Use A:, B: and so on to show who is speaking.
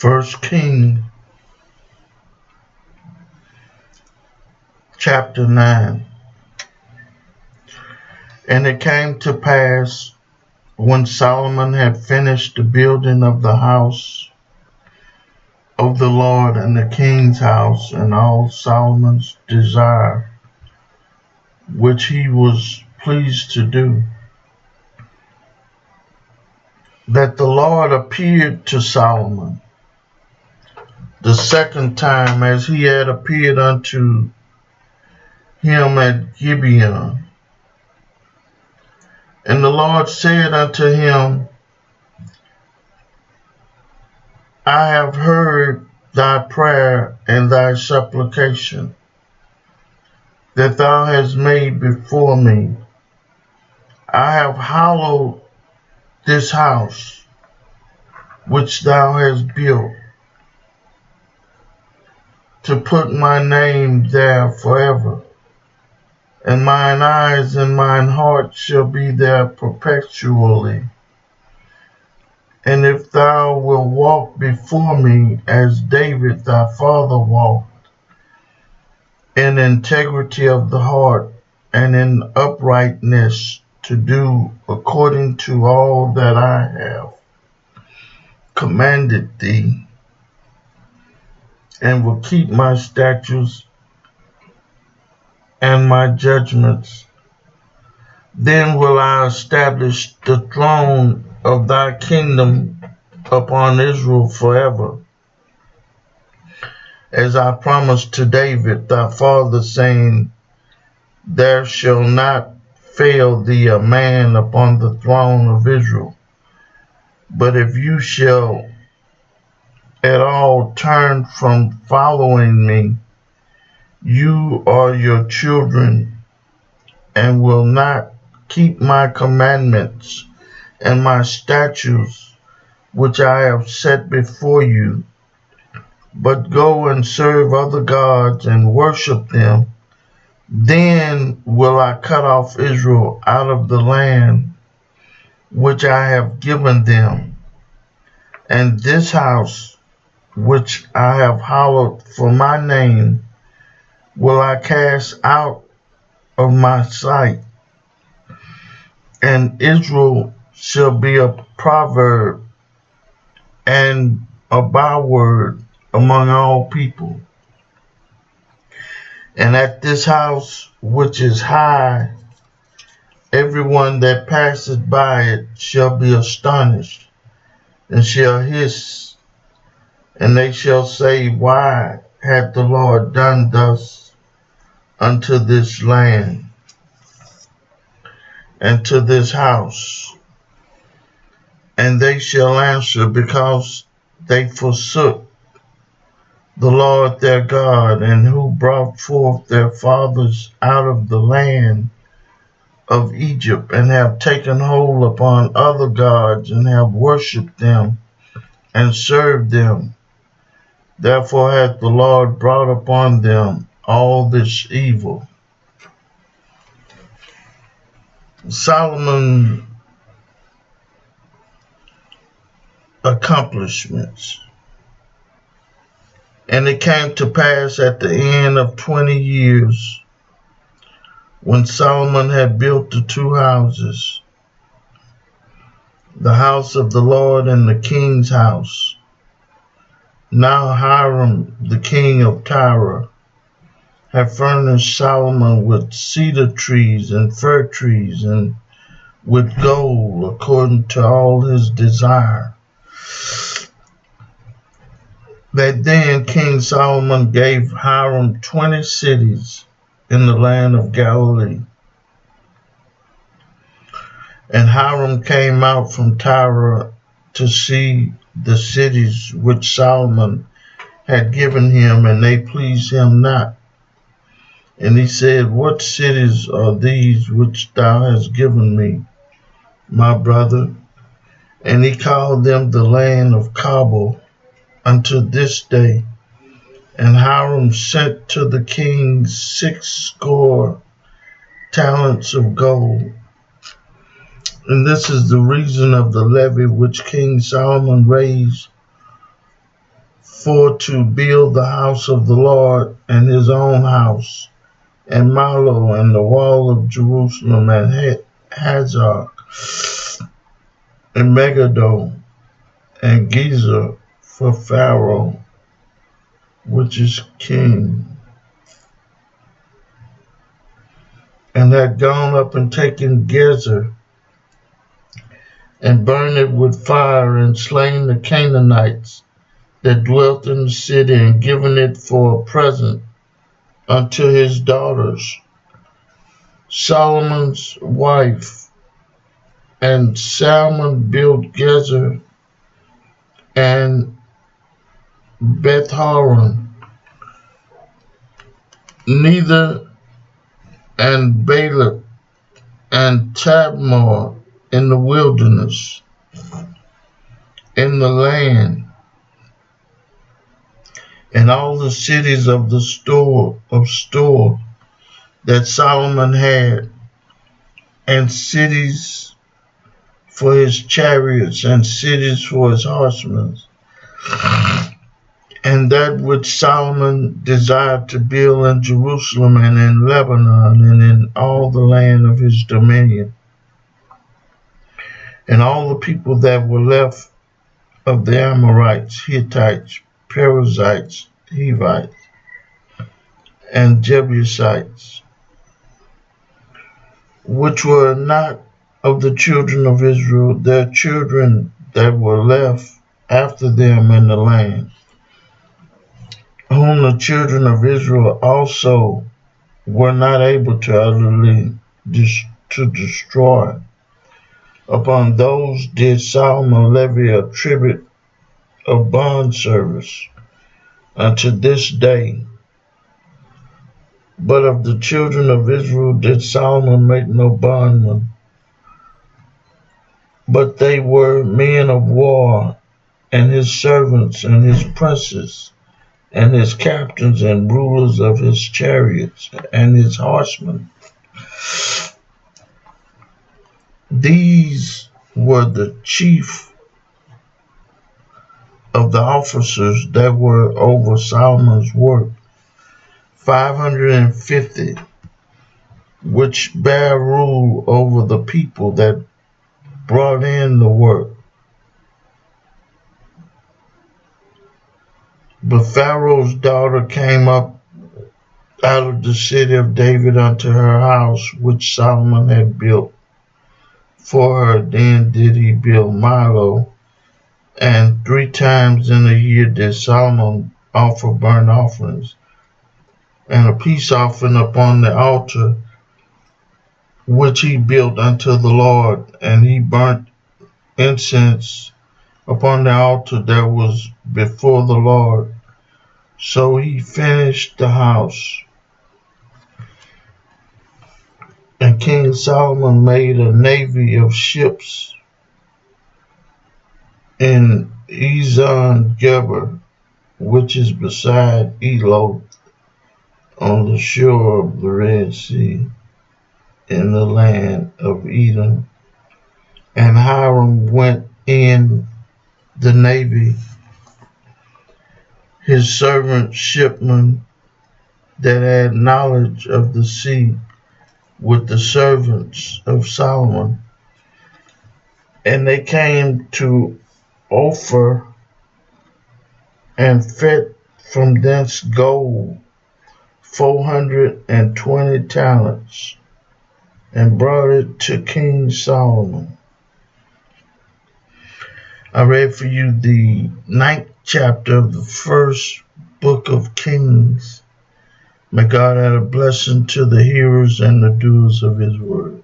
A: First King chapter 9. And it came to pass, when Solomon had finished the building of the house of the Lord and the king's house, and all Solomon's desire, which he was pleased to do, that the Lord appeared to Solomon the second time, as he had appeared unto him at Gibeon. And the Lord said unto him, I have heard thy prayer and thy supplication that thou hast made before me. I have hallowed this house which thou hast built, to put my name there forever, and mine eyes and mine heart shall be there perpetually. And if thou wilt walk before me as David thy father walked, in integrity of the heart and in uprightness, to do according to all that I have commanded thee, and will keep my statutes and my judgments, then will I establish the throne of thy kingdom upon Israel forever, as I promised to David thy father, saying, there shall not fail thee a man upon the throne of Israel. But if you shall at all turn from following me, you or your children, and will not keep my commandments and my statutes which I have set before you, but go and serve other gods and worship them, then will I cut off Israel out of the land which I have given them, and this house which I have hallowed for my name will I cast out of my sight, and Israel shall be a proverb and a byword among all people. And at this house which is high, everyone that passeth by it shall be astonished, and shall hiss, and they shall say, why hath the Lord done thus unto this land and to this house? And they shall answer, because they forsook the Lord their God, and who brought forth their fathers out of the land of Egypt, and have taken hold upon other gods, and have worshipped them and served them. Therefore hath the Lord brought upon them all this evil. Solomon's accomplishments. And it came to pass at the end of 20 years, when Solomon had built the two houses, the house of the Lord and the king's house. Now Hiram, the king of Tyre, had furnished Solomon with cedar trees and fir trees, and with gold, according to all his desire. That then King Solomon gave Hiram 20 cities in the land of Galilee. And Hiram came out from Tyre to see the cities which Solomon had given him, and they pleased him not. And he said, what cities are these which thou hast given me, my brother? And he called them the land of Cabul unto this day. And Hiram sent to the king 60 talents of gold. And this is the reason of the levy which King Solomon raised for to build the house of the Lord and his own house, and Millo, and the wall of Jerusalem, and Hazor, and Megiddo, and Gezer for Pharaoh, which is king, and had gone up and taken Gezer, and burned it with fire, and slain the Canaanites that dwelt in the city, and given it for a present unto his daughters, Solomon's wife. And Salmon built Gezer and Beth-horon, neither and Balak and Tabmor in the wilderness, in the land, and all the cities of the store that Solomon had, and cities for his chariots, and cities for his horsemen, and that which Solomon desired to build in Jerusalem, and in Lebanon, and in all the land of his dominion. And all the people that were left of the Amorites, Hittites, Perizzites, Hivites, and Jebusites, which were not of the children of Israel, their children that were left after them in the land, whom the children of Israel also were not able to utterly destroy. Upon those did Solomon levy a tribute of bond service unto this day. But of the children of Israel did Solomon make no bondmen, but they were men of war, and his servants, and his princes, and his captains, and rulers of his chariots, and his horsemen. These were the chief of the officers that were over Solomon's work, 550, which bare rule over the people that brought in the work. But Pharaoh's daughter came up out of the city of David unto her house, which Solomon had built for her. Then did he build Millo, and 3 times in a year did Solomon offer burnt offerings and a peace offering upon the altar which he built unto the Lord, and he burnt incense upon the altar that was before the Lord. So he finished the house. And King Solomon made a navy of ships in Ezion-Geber, which is beside Eloth, on the shore of the Red Sea, in the land of Edom. And Hiram went in the navy, his servant shipmen that had knowledge of the sea, with the servants of Solomon. And they came to Ophir, and fetched from thence gold 420 talents, and brought it to King Solomon. I read for you the 9th chapter of the 1st book of Kings. May God add a blessing to the hearers and the doers of his word.